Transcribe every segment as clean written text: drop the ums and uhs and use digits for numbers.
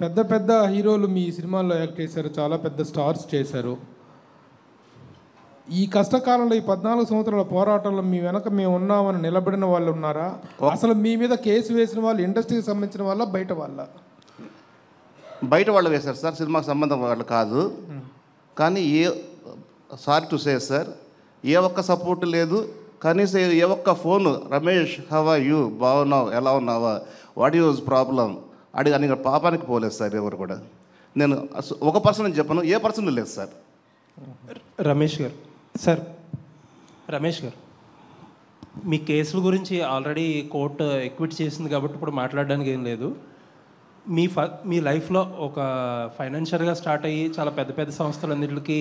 పెద్ద పెద్ద హీరోలు మీ సినిమాల్లో యాక్ట్ చేశారు, చాలా పెద్ద స్టార్స్ చేశారు. ఈ కష్టకాలంలో ఈ 14 సంవత్సరాల పోరాటంలో మీ వెనక మేము ఉన్నామని నిలబడిన వాళ్ళు ఉన్నారా? అసలు మీ మీద కేసు వేసిన వాళ్ళు ఇండస్ట్రీకి సంబంధించిన వాళ్ళ బయట వాళ్ళ? బయట వాళ్ళు వేశారు సార్, సినిమాకి సంబంధం వాళ్ళు కాదు. కానీ సారీ టు సే సార్, ఏ ఒక్క సపోర్ట్ లేదు. కనీసం ఏ ఒక్క phone, Ramesh how are you, బాగున్నావు, ఎలా ఉన్నావా, వాట్ యూజ్ ప్రాబ్లం అని పాపానికి పోలేదు సార్ ఎవరు కూడా. నేను ఒక పర్సన్ చెప్పను, ఏ పర్సన్ లేదు సార్. రమేష్ గారు, సార్ రమేష్ గారు, మీ కేసుల గురించి ఆల్రెడీ కోర్టు ఎక్విట్ చేసింది కాబట్టి ఇప్పుడు మాట్లాడడానికి ఏం లేదు. మీ లైఫ్లో ఒక ఫైనాన్షియల్గా స్టార్ట్ అయ్యి చాలా పెద్ద పెద్ద సంస్థలన్నింటికి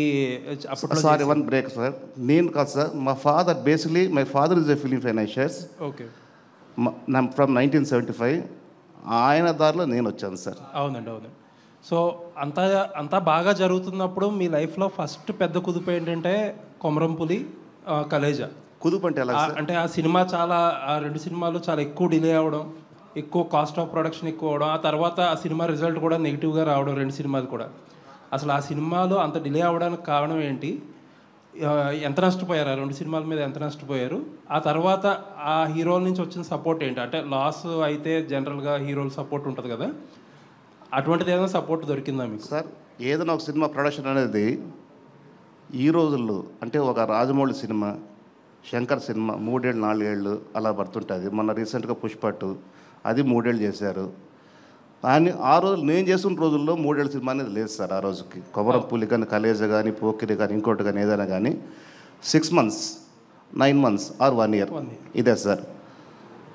అప్పట్లో సారీ వన్ బ్రేక్ సార్, నేను కాదు సార్, మా father basically my father is a film financiers. Okay, from 1975 ఆయన దారిలో నేను వచ్చాను సార్. అవునండి, అవునండి. సో అంతా బాగా జరుగుతున్నప్పుడు మీ లైఫ్లో ఫస్ట్ పెద్ద కుదుపు ఏంటంటే కొమరంపులి, కలేజా. కుదుపు అంటే ఎలా? అంటే ఆ సినిమా ఆ 2 సినిమాలు చాలా ఎక్కువ డిలే అవ్వడం, ఎక్కువ కాస్ట్ ఆఫ్ ప్రొడక్షన్ ఎక్కువ అవడం, ఆ తర్వాత ఆ సినిమా రిజల్ట్ కూడా నెగిటివ్గా రావడం, 2 సినిమాలు కూడా. అసలు ఆ సినిమాలు అంత డిలే అవ్వడానికి కారణం ఏంటి? ఎంత నష్టపోయారు? ఆ 2 సినిమాల మీద ఎంత నష్టపోయారు? ఆ తర్వాత ఆ హీరోల నుంచి వచ్చిన సపోర్ట్ ఏంటి? అంటే లాస్ అయితే జనరల్గా హీరోల సపోర్ట్ ఉంటుంది కదా, అటువంటిది ఏదైనా సపోర్ట్ దొరికిందా మీకు? సార్, ఏదైనా ఒక సినిమా ప్రొడక్షన్ అనేది ఈ రోజుల్లో అంటే ఒక రాజమౌళి సినిమా, శంకర్ సినిమా 3 ఏళ్ళు 4 ఏళ్ళు అలా పడుతుంటుంది. మొన్న రీసెంట్గా పుష్పట్టు అది 3 ఏళ్ళు చేశారు. కానీ ఆ రోజు నేను చేస్తున్న రోజుల్లో 3 ఏళ్ళ సినిమా అనేది లేదు సార్. ఆ రోజుకి కొమరంపులి కానీ, కలేజా కానీ, పోకిరి కానీ, ఇంకోటి కానీ ఏదైనా కానీ 6 months 9 months ఆర్ 1 year ఇదే సార్.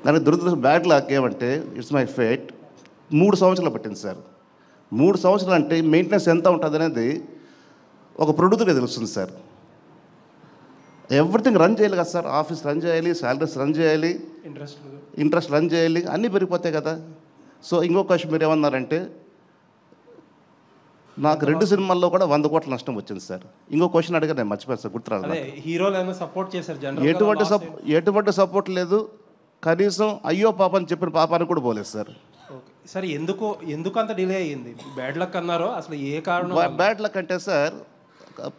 కానీ దురదృష్టం బ్యాడ్ లాక్ ఏమంటే ఇట్స్ మై ఫేట్ 3 సంవత్సరాలు పట్టింది సార్. 3 సంవత్సరాలు అంటే మెయింటెనెన్స్ ఎంత ఉంటుంది అనేది ఒక ప్రొడ్యూసర్గా తెలుస్తుంది సార్. ఎవ్రీథింగ్ రన్ చేయాలి కదా సార్, ఆఫీస్ రన్ చేయాలి, శాలరీస్ రన్ చేయాలి, ఇంట్రెస్ట్ రన్ చేయాలి, అన్నీ పెరిగిపోతాయి కదా. సో ఇంకొక క్వశ్చన్ మీరు ఏమన్నారంటే నాకు 2 సినిమాల్లో కూడా 100 కోట్ల నష్టం వచ్చింది సార్. ఇంకో క్వశ్చన్ అడిగా నేను మర్చిపోయాను సార్, గుర్తురాలి. హీరోలు ఏమైనా సపోర్ట్ చేశారు? ఎటువంటి సపోర్ట్ లేదు. కనీసం అయ్యో పాప అని చెప్పిన పాపానికి కూడా పోలేదు సార్. సరే, ఎందుకు అంత డిలే అయ్యింది? బ్యాడ్ లక్ అన్నారో, అసలు ఏ కారణం? బ్యాడ్ లక్ అంటే సార్,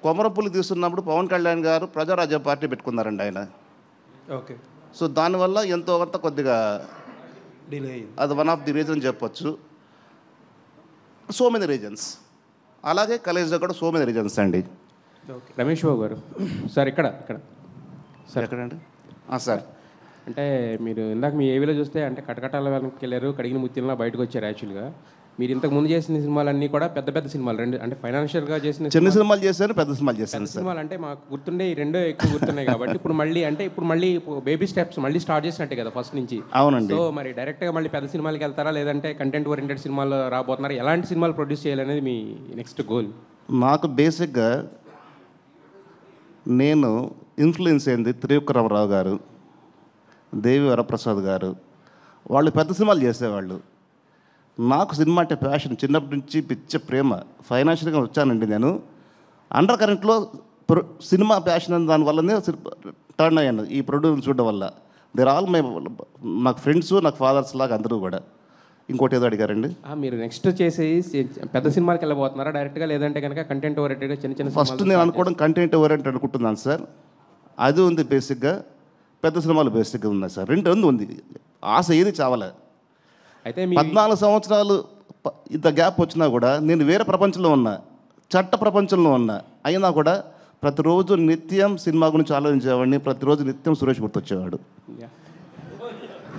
కొమరంపులి తీస్తున్నప్పుడు పవన్ కళ్యాణ్ గారు ప్రజారాజ్యం పార్టీ పెట్టుకున్నారండి ఆయన. ఓకే. సో దానివల్ల ఎంతో కొంత కొద్దిగా డిలే అయ్యింది. అది వన్ ఆఫ్ ది రీజన్ చెప్పొచ్చు. So many reasons. అలాగే కలేజ్లో కూడా సో మెనీ రీజన్స్ అండి. రమేష్ బాబు గారు సార్, ఇక్కడ సార్ ఎక్కడండి? సార్, అంటే మీరు ఇందాక మీ ఏవిలో చూస్తే అంటే కటకటాల వెనక్కి వెళ్ళారు, కడిగిన ముత్యంలా బయటకు వచ్చారు. యాక్చువల్గా మీరు ఇంతకు ముందు చేసిన సినిమాలన్నీ కూడా పెద్ద పెద్ద సినిమాలు, 2 అంటే ఫైనాన్షియల్గా చేసిన చిన్న సినిమాలు చేశాను, పెద్ద సినిమాలు చేశాను. సినిమాలు అంటే మాకు గుర్తుండే ఈ 2 ఎక్కువ గుర్తున్నాయి కాబట్టి ఇప్పుడు మళ్ళీ బేబీ స్టెప్స్ మళ్ళీ స్టార్ట్ చేసినట్టే కదా ఫస్ట్ నుంచి. అవునండి. సో మరి డైరెక్ట్గా మళ్ళీ పెద్ద సినిమాలకి వెళ్తారా, లేదంటే కంటెంట్ ఓరియంటెడ్ సినిమాలు రాబోతున్నారా? ఎలాంటి సినిమాలు ప్రొడ్యూస్ చేయాలనేది మీ నెక్స్ట్ గోల్? నాకు బేసిక్గా నేను ఇన్ఫ్లుయెన్స్ అయింది త్రివిక్రమరావు గారు, దేవి వరప్రసాద్ గారు. వాళ్ళు పెద్ద సినిమాలు చేసేవాళ్ళు. నాకు సినిమా అంటే ప్యాషన్, చిన్నప్పటి నుంచి పిచ్చ ప్రేమ. ఫైనాన్షియల్గా వచ్చానండి నేను. అండర్ కరెంట్లో సినిమా ప్యాషన్ అని దానివల్లనే టర్న్ అయ్యాను ఈ ప్రొడ్యూసర్ చూడడం వల్ల. దేర్ ఆల్ నాకు ఫ్రెండ్స్, నాకు ఫాదర్స్ లాగా అందరూ కూడా. ఇంకోటి ఏదో అడిగారండి. మీరు నెక్స్ట్ చేసే పెద్ద సినిమాకి వెళ్ళబోతున్నారా డైరెక్ట్గా, లేదంటే కనుక కంటెంట్ ఓరియంటెడ్గా చిన్న ఫస్ట్ నేను అనుకోవడం కంటెంట్ ఓరియంటెడ్ అనుకుంటున్నాను సార్. అది ఉంది బేసిక్గా. పెద్ద సినిమాలు బేసిక్గా ఉన్నాయి సార్. 2 ఉంది. ఆశ ఏది చావలే. అయితే 14 సంవత్సరాలు ఇంత గ్యాప్ వచ్చినా కూడా నేను వేరే ప్రపంచంలో ఉన్నా, చట్ట ప్రపంచంలో ఉన్నా. అయినా కూడా ప్రతిరోజు నిత్యం సినిమా గురించి ఆలోచించేవాడిని, ప్రతిరోజు నిత్యం సురేష్ గుర్తొచ్చేవాడు.